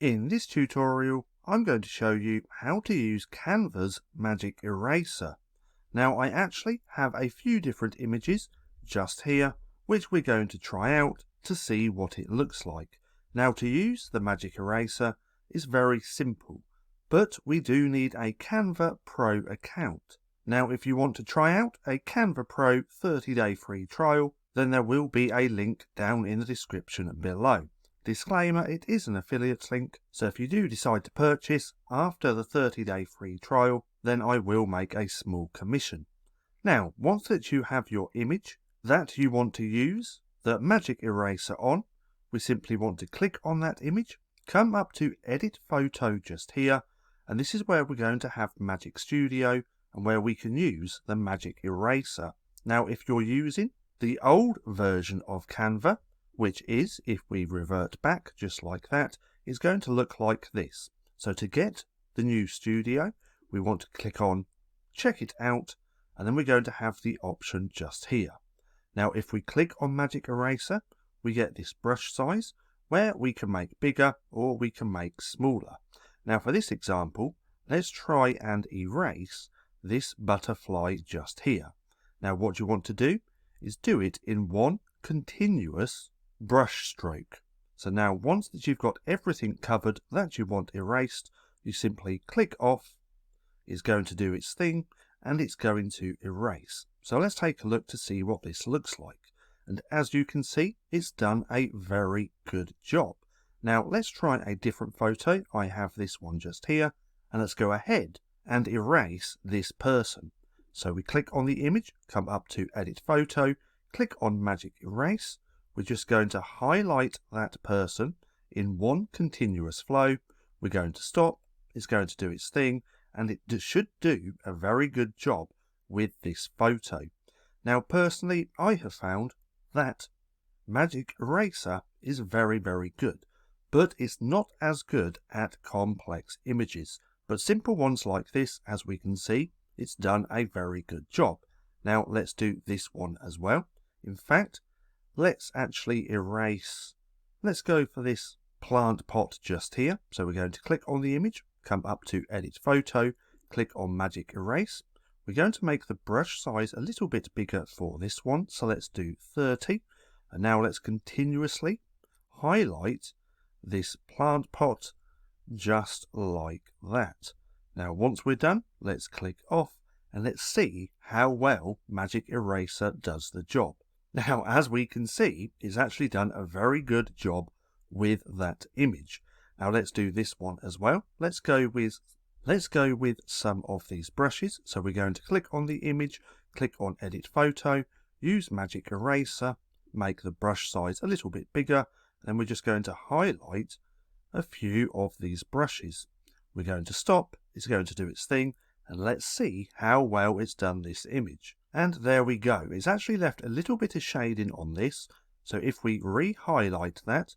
In this tutorial, I'm going to show you how to use Canva's Magic Eraser. Now, I actually have a few different images just here, which we're going to try out to see what it looks like. Now, to use the Magic Eraser is very simple, but we do need a Canva Pro account. Now, if you want to try out a Canva Pro 30-day free trial, then there will be a link down in the description below. Disclaimer, it is an affiliate link, so if you do decide to purchase after the 30-day free trial, then I will make a small commission. Now, once that you have your image that you want to use the Magic Eraser on, we simply want to click on that image, come up to Edit Photo just here, and this is where we're going to have Magic Studio and where we can use the Magic Eraser. Now, if you're using the old version of Canva, which is, if we revert back just like that, is going to look like this. So to get the new studio, we want to click on Check It Out, and then we're going to have the option just here. Now, if we click on Magic Eraser, we get this brush size where we can make bigger or we can make smaller. Now, for this example, let's try and erase this butterfly just here. Now, what you want to do is do it in one continuous brush stroke. So now once that you've got everything covered that you want erased, you simply click off, it's going to do its thing, and it's going to erase. So let's take a look to see what this looks like. And as you can see, it's done a very good job. Now let's try a different photo. I have this one just here, and let's go ahead and erase this person. So we click on the image, come up to Edit Photo, click on Magic Erase. We're just going to highlight that person in one continuous flow. We're going to stop, it's going to do its thing, and it should do a very good job with this photo. Now, personally, I have found that Magic Eraser is very, very good, but it's not as good at complex images. But simple ones like this, as we can see, it's done a very good job. Now, let's do this one as well. In fact, let's actually erase, let's go for this plant pot just here. So we're going to click on the image, come up to Edit Photo, click on Magic Erase. We're going to make the brush size a little bit bigger for this one. So let's do 30. And now let's continuously highlight this plant pot just like that. Now once we're done, let's click off and let's see how well Magic Eraser does the job. Now, as we can see, it's actually done a very good job with that image. Now let's do this one as well. Let's go with some of these brushes. So we're going to click on the image, click on Edit Photo, use Magic Eraser, make the brush size a little bit bigger, and we're just going to highlight a few of these brushes. We're going to stop, it's going to do its thing, and let's see how well it's done this image. And there we go. It's actually left a little bit of shading on this. So if we re-highlight that,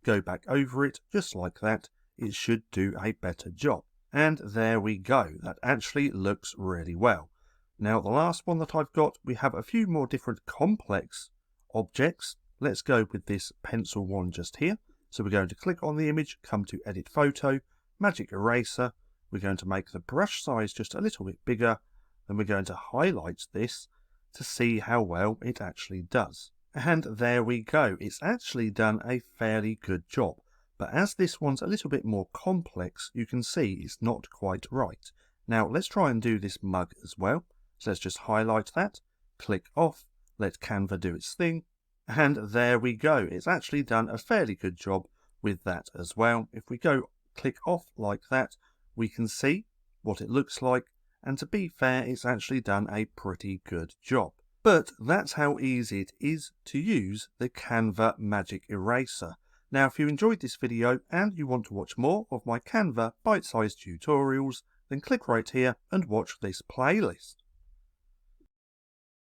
go back over it just like that, it should do a better job. And there we go. That actually looks really well. Now the last one that I've got, we have a few more different complex objects. Let's go with this pencil one just here. So we're going to click on the image, come to Edit Photo, Magic Eraser. We're going to make the brush size just a little bit bigger. Then we're going to highlight this to see how well it actually does. And there we go. It's actually done a fairly good job. But as this one's a little bit more complex, you can see it's not quite right. Now let's try and do this mug as well. So let's just highlight that, click off, let Canva do its thing. And there we go. It's actually done a fairly good job with that as well. If we go click off like that, we can see what it looks like. And to be fair, it's actually done a pretty good job. But that's how easy it is to use the Canva Magic Eraser. Now, if you enjoyed this video and you want to watch more of my Canva bite-sized tutorials, then click right here and watch this playlist.